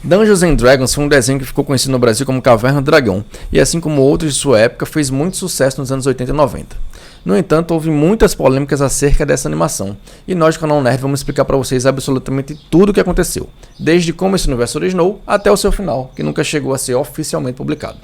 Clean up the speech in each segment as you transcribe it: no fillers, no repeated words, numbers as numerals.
Dungeons & Dragons foi um desenho que ficou conhecido no Brasil como Caverna do Dragão, e assim como outros de sua época, fez muito sucesso nos anos 80 e 90. No entanto, houve muitas polêmicas acerca dessa animação, e nós do canal Nerd vamos explicar para vocês absolutamente tudo o que aconteceu, desde como esse universo originou até o seu final, que nunca chegou a ser oficialmente publicado.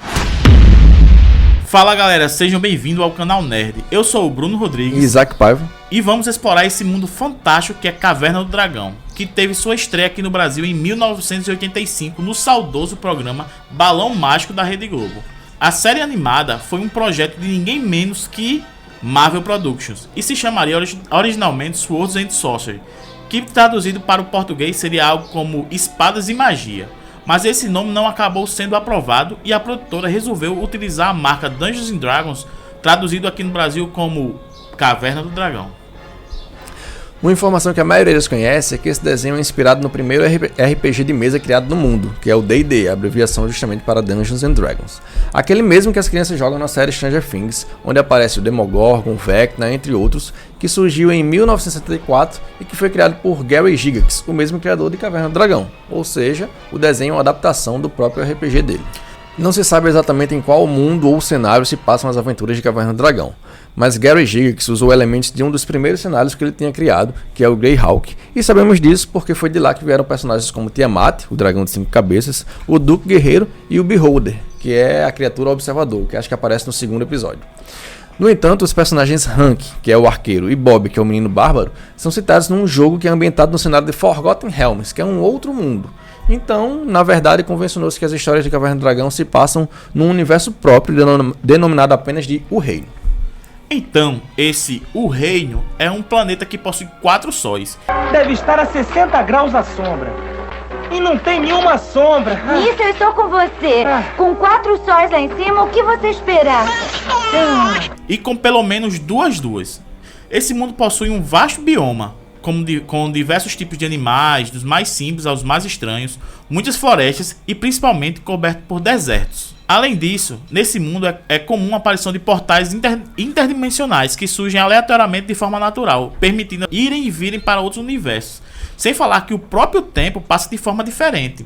Fala galera, sejam bem-vindos ao canal Nerd. Eu sou o Bruno Rodrigues E Isaac Paiva. E vamos explorar esse mundo fantástico que é Caverna do Dragão, que teve sua estreia aqui no Brasil em 1985 no saudoso programa Balão Mágico da Rede Globo. A série animada foi um projeto de ninguém menos que Marvel Productions e se chamaria originalmente Swords and Sorcery, que traduzido para o português seria algo como Espadas e Magia. Mas esse nome não acabou sendo aprovado e a produtora resolveu utilizar a marca Dungeons & Dragons, traduzido aqui no Brasil como Caverna do Dragão. Uma informação que a maioria desconhece é que esse desenho é inspirado no primeiro RPG de mesa criado no mundo, que é o D&D, a abreviação justamente para Dungeons & Dragons. Aquele mesmo que as crianças jogam na série Stranger Things, onde aparece o Demogorgon, Vecna, entre outros, que surgiu em 1974 e que foi criado por Gary Gygax, o mesmo criador de Caverna do Dragão, ou seja, o desenho é uma adaptação do próprio RPG dele. Não se sabe exatamente em qual mundo ou cenário se passam as aventuras de Caverna do Dragão, mas Gary Gygax usou elementos de um dos primeiros cenários que ele tinha criado, que é o Greyhawk, e sabemos disso porque foi de lá que vieram personagens como Tiamat, o dragão de 5 cabeças, o Duque Guerreiro e o Beholder, que é a criatura observador, que acho que aparece no segundo episódio. No entanto, os personagens Hank, que é o arqueiro, e Bob, que é o menino bárbaro, são citados num jogo que é ambientado no cenário de Forgotten Realms, que é um outro mundo. Então, na verdade, convencionou-se que as histórias de Caverna do Dragão se passam num universo próprio, denominado apenas de O Reino. Então, esse O Reino é um planeta que possui 4 sóis. Deve estar a 60 graus à sombra. E não tem nenhuma sombra. Isso, eu estou com você. Com 4 sóis lá em cima, o que você espera? E com pelo menos duas. Esse mundo possui um vasto bioma, com diversos tipos de animais, dos mais simples aos mais estranhos, muitas florestas e principalmente coberto por desertos. Além disso, nesse mundo é comum a aparição de portais interdimensionais que surgem aleatoriamente de forma natural, permitindo irem e virem para outros universos, sem falar que o próprio tempo passa de forma diferente,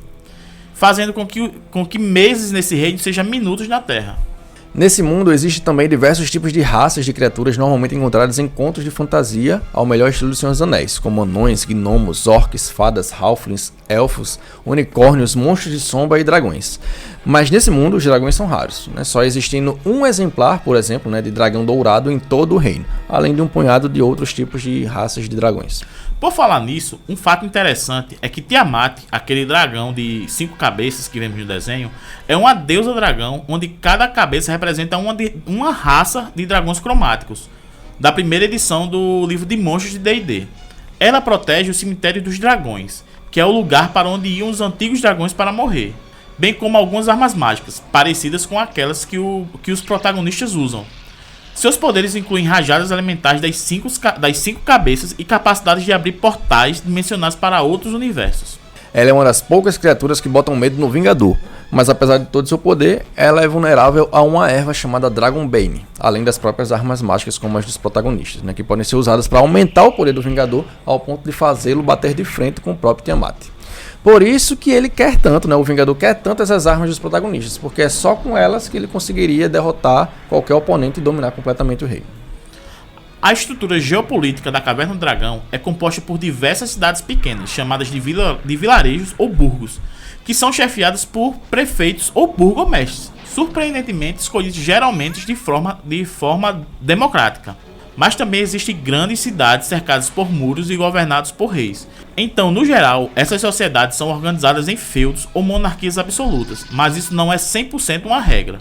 fazendo com que meses nesse reino sejam minutos na Terra. Nesse mundo existem também diversos tipos de raças de criaturas normalmente encontradas em contos de fantasia ao melhor estilo do Senhor dos Anéis, como anões, gnomos, orcs, fadas, halflings, elfos, unicórnios, monstros de sombra e dragões. Mas nesse mundo os dragões são raros, só existindo um exemplar, por exemplo, de dragão dourado em todo o reino, além de um punhado de outros tipos de raças de dragões. Por falar nisso, um fato interessante é que Tiamat, aquele dragão de 5 cabeças que vemos no desenho, é uma deusa dragão onde cada cabeça representa uma raça de dragões cromáticos, da primeira edição do livro de monstros de D&D. Ela protege o cemitério dos dragões, que é o lugar para onde iam os antigos dragões para morrer, bem como algumas armas mágicas, parecidas com aquelas que os protagonistas usam. Seus poderes incluem rajadas elementares das 5 cabeças e capacidades de abrir portais dimensionais para outros universos. Ela é uma das poucas criaturas que botam medo no Vingador, mas apesar de todo seu poder, ela é vulnerável a uma erva chamada Dragonbane, além das próprias armas mágicas como as dos protagonistas, que podem ser usadas para aumentar o poder do Vingador ao ponto de fazê-lo bater de frente com o próprio Tiamat. Por isso que ele quer tanto, o Vingador quer tanto essas armas dos protagonistas, porque é só com elas que ele conseguiria derrotar qualquer oponente e dominar completamente o reino. A estrutura geopolítica da Caverna do Dragão é composta por diversas cidades pequenas, chamadas de vilarejos ou burgos, que são chefiadas por prefeitos ou burgomestres, surpreendentemente escolhidos geralmente de forma democrática. Mas também existem grandes cidades cercadas por muros e governadas por reis. Então, no geral, essas sociedades são organizadas em feudos ou monarquias absolutas, mas isso não é 100% uma regra.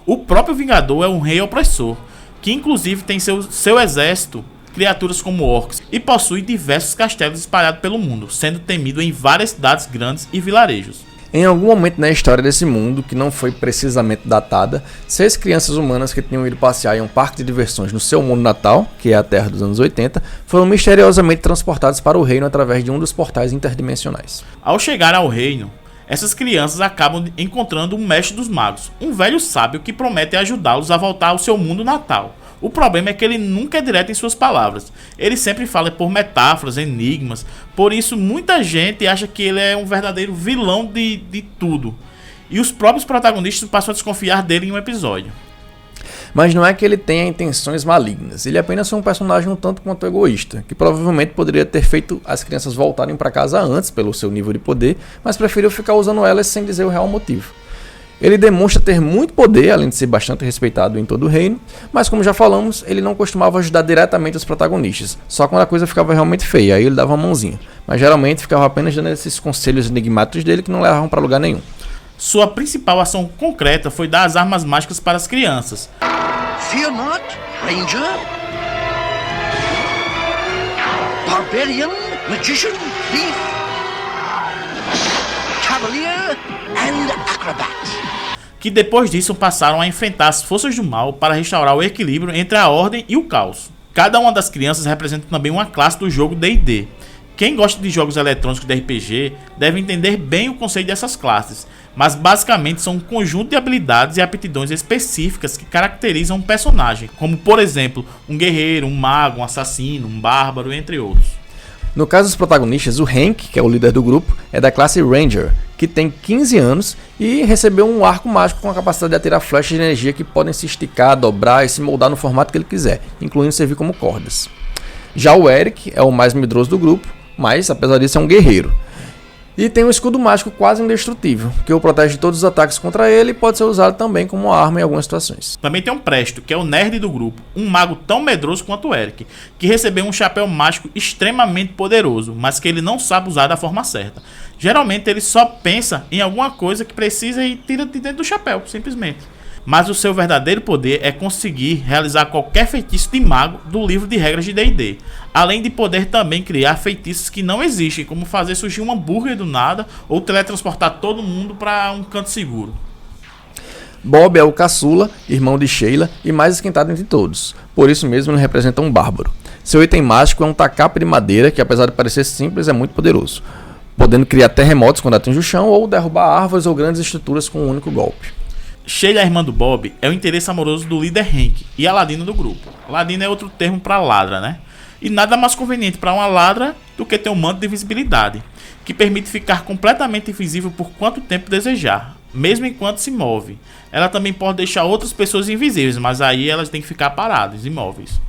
O próprio Vingador é um rei opressor, que inclusive tem seu exército criaturas como orcs e possui diversos castelos espalhados pelo mundo, sendo temido em várias cidades grandes e vilarejos. Em algum momento na história desse mundo, que não foi precisamente datada, 6 crianças humanas que tinham ido passear em um parque de diversões no seu mundo natal, que é a Terra dos anos 80, foram misteriosamente transportados para o reino através de um dos portais interdimensionais. Ao chegar ao reino, essas crianças acabam encontrando um mestre dos magos, um velho sábio que promete ajudá-los a voltar ao seu mundo natal, O problema é que ele nunca é direto em suas palavras. Ele sempre fala por metáforas, enigmas. Por isso, muita gente acha que ele é um verdadeiro vilão de tudo. E os próprios protagonistas passam a desconfiar dele em um episódio. Mas não é que ele tenha intenções malignas, ele apenas é um personagem um tanto quanto egoísta, que provavelmente poderia ter feito as crianças voltarem para casa antes pelo seu nível de poder, mas preferiu ficar usando elas sem dizer o real motivo. Ele demonstra ter muito poder, além de ser bastante respeitado em todo o reino, mas como já falamos, ele não costumava ajudar diretamente os protagonistas, só quando a coisa ficava realmente feia, aí ele dava uma mãozinha, mas geralmente ficava apenas dando esses conselhos enigmáticos dele que não levavam para lugar nenhum. Sua principal ação concreta foi dar as armas mágicas para as crianças. Fear not, Ranger. Barbarian, Magician, Thief, Cavalier and Acrobat. Que depois disso passaram a enfrentar as forças do mal para restaurar o equilíbrio entre a ordem e o caos. Cada uma das crianças representa também uma classe do jogo D&D. Quem gosta de jogos eletrônicos de RPG deve entender bem o conceito dessas classes, mas basicamente são um conjunto de habilidades e aptidões específicas que caracterizam um personagem, como por exemplo, um guerreiro, um mago, um assassino, um bárbaro, entre outros. No caso dos protagonistas, o Hank, que é o líder do grupo, é da classe Ranger, que tem 15 anos e recebeu um arco mágico com a capacidade de atirar flechas de energia que podem se esticar, dobrar e se moldar no formato que ele quiser, incluindo servir como cordas. Já o Eric é o mais medroso do grupo, mas apesar disso é um guerreiro. E tem um escudo mágico quase indestrutível, que o protege de todos os ataques contra ele e pode ser usado também como uma arma em algumas situações. Também tem um Presto, que é o nerd do grupo, um mago tão medroso quanto o Eric, que recebeu um chapéu mágico extremamente poderoso, mas que ele não sabe usar da forma certa. Geralmente ele só pensa em alguma coisa que precisa e tira de dentro do chapéu, simplesmente. Mas o seu verdadeiro poder é conseguir realizar qualquer feitiço de mago do livro de regras de D&D, além de poder também criar feitiços que não existem, como fazer surgir um hambúrguer do nada ou teletransportar todo mundo para um canto seguro. Bob é o caçula, irmão de Sheila e mais esquentado entre todos, por isso mesmo ele representa um bárbaro. Seu item mágico é um tacape de madeira que, apesar de parecer simples, é muito poderoso, podendo criar terremotos quando atinge o chão ou derrubar árvores ou grandes estruturas com um único golpe. Sheila, a irmã do Bob, é o interesse amoroso do líder Hank e a ladina do grupo. Ladina é outro termo para ladra, né? E nada mais conveniente para uma ladra do que ter um manto de invisibilidade, que permite ficar completamente invisível por quanto tempo desejar, mesmo enquanto se move. Ela também pode deixar outras pessoas invisíveis, mas aí elas têm que ficar paradas, imóveis.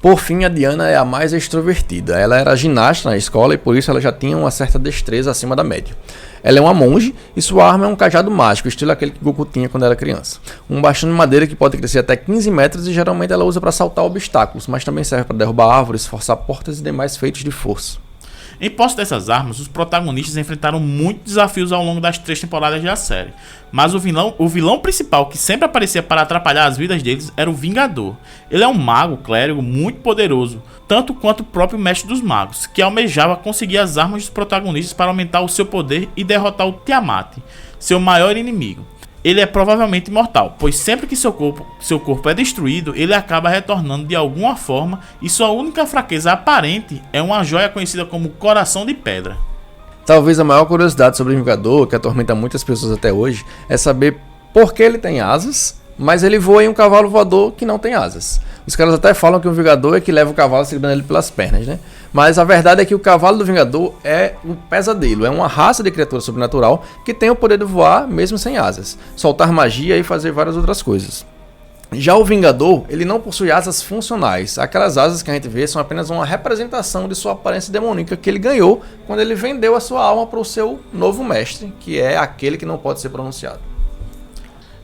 Por fim, a Diana é a mais extrovertida. Ela era ginasta na escola e por isso ela já tinha uma certa destreza acima da média. Ela é uma monge e sua arma é um cajado mágico, estilo aquele que Goku tinha quando era criança. Um bastão de madeira que pode crescer até 15 metros e geralmente ela usa para saltar obstáculos, mas também serve para derrubar árvores, forçar portas e demais feitos de força. Em posse dessas armas, os protagonistas enfrentaram muitos desafios ao longo das 3 temporadas da série. Mas o vilão principal, que sempre aparecia para atrapalhar as vidas deles, era o Vingador. Ele é um mago clérigo muito poderoso, tanto quanto o próprio mestre dos magos, que almejava conseguir as armas dos protagonistas para aumentar o seu poder e derrotar o Tiamat, seu maior inimigo. Ele é provavelmente imortal, pois sempre que seu corpo é destruído, ele acaba retornando de alguma forma e sua única fraqueza aparente é uma joia conhecida como Coração de Pedra. Talvez a maior curiosidade sobre o Vingador, que atormenta muitas pessoas até hoje, é saber por que ele tem asas, mas ele voa em um cavalo voador que não tem asas. Os caras até falam que o Vingador é que leva o cavalo segurando ele pelas pernas, né? Mas a verdade é que o cavalo do Vingador é um pesadelo, é uma raça de criatura sobrenatural que tem o poder de voar mesmo sem asas, soltar magia e fazer várias outras coisas. Já o Vingador, ele não possui asas funcionais. Aquelas asas que a gente vê são apenas uma representação de sua aparência demoníaca que ele ganhou quando ele vendeu a sua alma para o seu novo mestre, que é aquele que não pode ser pronunciado.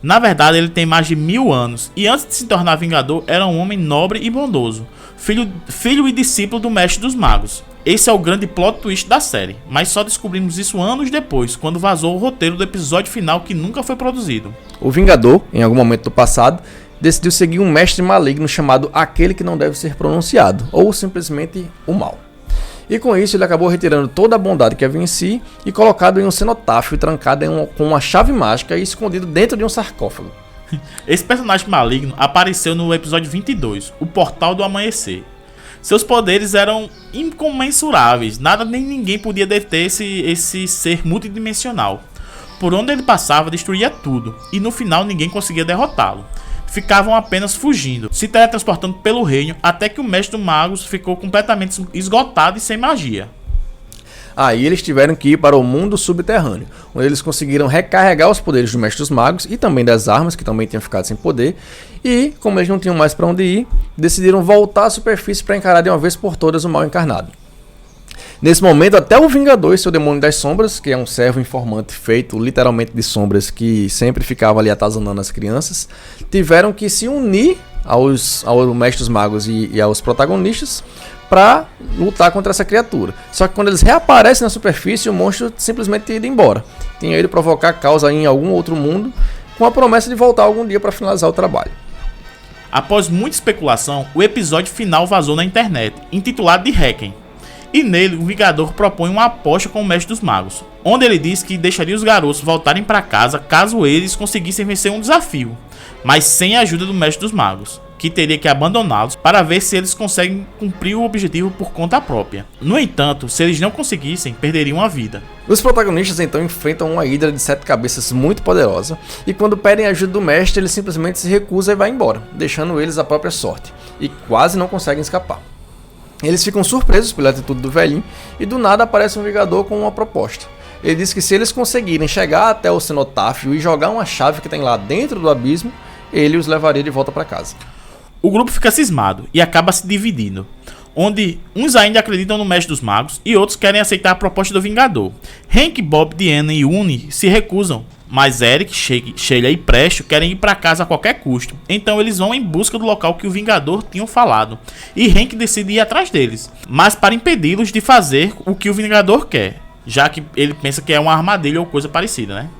Na verdade, ele tem mais de 1000 anos e antes de se tornar Vingador era um homem nobre e bondoso, filho e discípulo do mestre dos magos. Esse é o grande plot twist da série, mas só descobrimos isso anos depois, quando vazou o roteiro do episódio final que nunca foi produzido. O Vingador, em algum momento do passado, decidiu seguir um mestre maligno chamado Aquele que não deve ser pronunciado, ou simplesmente o Mal. E com isso ele acabou retirando toda a bondade que havia em si e colocado em um cenotáfio trancado com uma chave mágica e escondido dentro de um sarcófago. Esse personagem maligno apareceu no episódio 22, o Portal do Amanhecer. Seus poderes eram incomensuráveis, nada nem ninguém podia deter esse ser multidimensional. Por onde ele passava, destruía tudo, e no final ninguém conseguia derrotá-lo. ficavam apenas fugindo, se teletransportando pelo reino, até que o Mestre dos Magos ficou completamente esgotado e sem magia. Aí eles tiveram que ir para o mundo subterrâneo, onde eles conseguiram recarregar os poderes do Mestre dos Magos e também das armas, que também tinham ficado sem poder. E, como eles não tinham mais para onde ir, decidiram voltar à superfície para encarar de uma vez por todas o mal encarnado. Nesse momento, até o Vingador e seu Demônio das Sombras, que é um servo informante feito literalmente de sombras que sempre ficava ali atazanando as crianças, tiveram que se unir aos Mestres dos Magos e aos protagonistas para lutar contra essa criatura. Só que quando eles reaparecem na superfície, o monstro simplesmente tinha ido embora. Tinha ido provocar causa em algum outro mundo, com a promessa de voltar algum dia para finalizar o trabalho. Após muita especulação, o episódio final vazou na internet, intitulado de Requiem. E nele, o Vingador propõe uma aposta com o Mestre dos Magos, onde ele diz que deixaria os garotos voltarem para casa caso eles conseguissem vencer um desafio, mas sem a ajuda do Mestre dos Magos, que teria que abandoná-los para ver se eles conseguem cumprir o objetivo por conta própria. No entanto, se eles não conseguissem, perderiam a vida. Os protagonistas então enfrentam uma hidra de 7 cabeças muito poderosa, e quando pedem a ajuda do mestre, ele simplesmente se recusa e vai embora, deixando eles à própria sorte, e quase não conseguem escapar. Eles ficam surpresos pela atitude do velhinho, e do nada aparece um Vingador com uma proposta. Ele diz que se eles conseguirem chegar até o cenotáfio e jogar uma chave que tem lá dentro do abismo, ele os levaria de volta para casa. O grupo fica cismado e acaba se dividindo, onde uns ainda acreditam no Mestre dos Magos e outros querem aceitar a proposta do Vingador. Hank, Bob, Diana e Uni se recusam, mas Eric, Sheila e Presto querem ir para casa a qualquer custo. Então eles vão em busca do local que o Vingador tinha falado, e Hank decide ir atrás deles, mas para impedi-los de fazer o que o Vingador quer, já que ele pensa que é uma armadilha ou coisa parecida, né?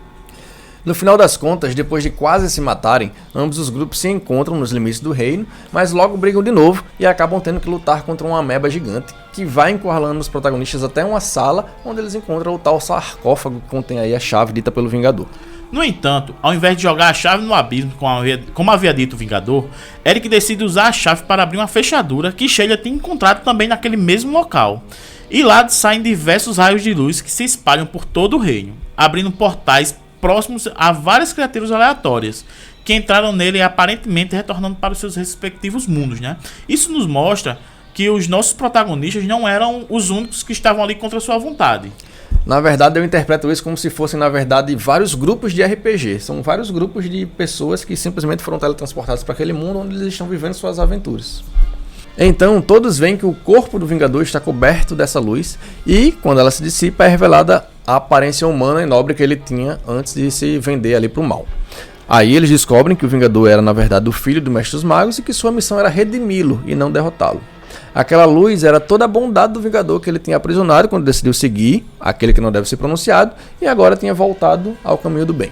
No final das contas, depois de quase se matarem, ambos os grupos se encontram nos limites do reino, mas logo brigam de novo e acabam tendo que lutar contra uma ameba gigante que vai encurralando os protagonistas até uma sala onde eles encontram o tal sarcófago que contém aí a chave dita pelo Vingador. No entanto, ao invés de jogar a chave no abismo, como havia dito o Vingador, Eric decide usar a chave para abrir uma fechadura que Sheila tinha encontrado também naquele mesmo local. E lá saem diversos raios de luz que se espalham por todo o reino, abrindo portais próximos a várias criaturas aleatórias que entraram nele e aparentemente retornando para os seus respectivos mundos, né? Isso nos mostra que os nossos protagonistas não eram os únicos que estavam ali contra a sua vontade. Na verdade, eu interpreto isso como se fossem, na verdade, vários grupos de RPG. São vários grupos de pessoas que simplesmente foram teletransportados para aquele mundo onde eles estão vivendo suas aventuras. Então, todos veem que o corpo do Vingador está coberto dessa luz e, quando ela se dissipa, é revelada a aparência humana e nobre que ele tinha antes de se vender ali para o mal. Aí eles descobrem que o Vingador era, na verdade, o filho do Mestre dos Magos e que sua missão era redimi-lo e não derrotá-lo. Aquela luz era toda a bondade do Vingador que ele tinha aprisionado quando decidiu seguir aquele que não deve ser pronunciado e agora tinha voltado ao caminho do bem.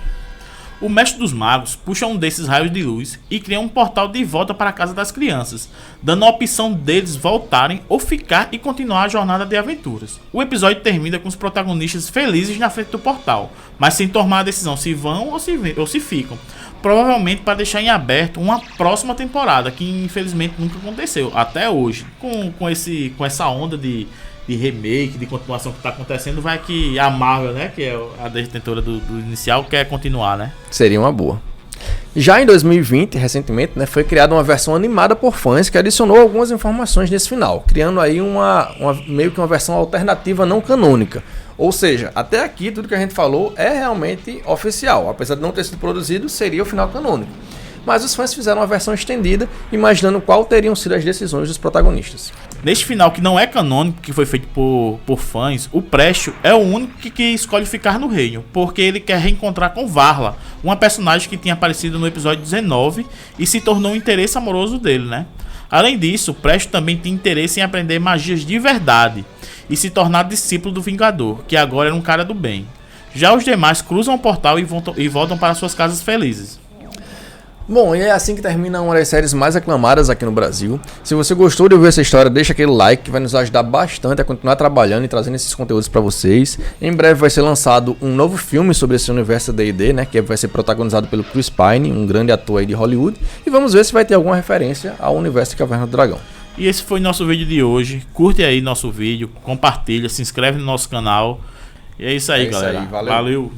O Mestre dos Magos puxa um desses raios de luz e cria um portal de volta para a casa das crianças, dando a opção deles voltarem ou ficar e continuar a jornada de aventuras. O episódio termina com os protagonistas felizes na frente do portal, mas sem tomar a decisão se vão ou se ficam, provavelmente para deixar em aberto uma próxima temporada, que infelizmente nunca aconteceu até hoje. Com essa onda de remake, de continuação que está acontecendo, vai que a Marvel, né, que é a detentora do inicial, quer continuar, né? Seria uma boa. Já em 2020, recentemente, né, foi criada uma versão animada por fãs que adicionou algumas informações nesse final, criando aí meio que uma versão alternativa não canônica. Ou seja, até aqui tudo que a gente falou é realmente oficial, apesar de não ter sido produzido, seria o final canônico. Mas os fãs fizeram uma versão estendida, imaginando qual teriam sido as decisões dos protagonistas. Neste final que não é canônico, que foi feito por fãs, o Presto é o único que escolhe ficar no reino, porque ele quer reencontrar com Varla, uma personagem que tinha aparecido no episódio 19 e se tornou um interesse amoroso dele, né? Além disso, o Presto também tem interesse em aprender magias de verdade e se tornar discípulo do Vingador, que agora era um cara do bem. Já os demais cruzam o portal e voltam para suas casas felizes. Bom, e é assim que termina uma das séries mais aclamadas aqui no Brasil. Se você gostou de ouvir essa história, deixa aquele like que vai nos ajudar bastante a continuar trabalhando e trazendo esses conteúdos para vocês. Em breve vai ser lançado um novo filme sobre esse universo D&D, né, que vai ser protagonizado pelo Chris Pine, um grande ator aí de Hollywood. E vamos ver se vai ter alguma referência ao universo de Caverna do Dragão. E esse foi nosso vídeo de hoje. Curte aí nosso vídeo, compartilha, se inscreve no nosso canal. E é isso aí, galera. Valeu.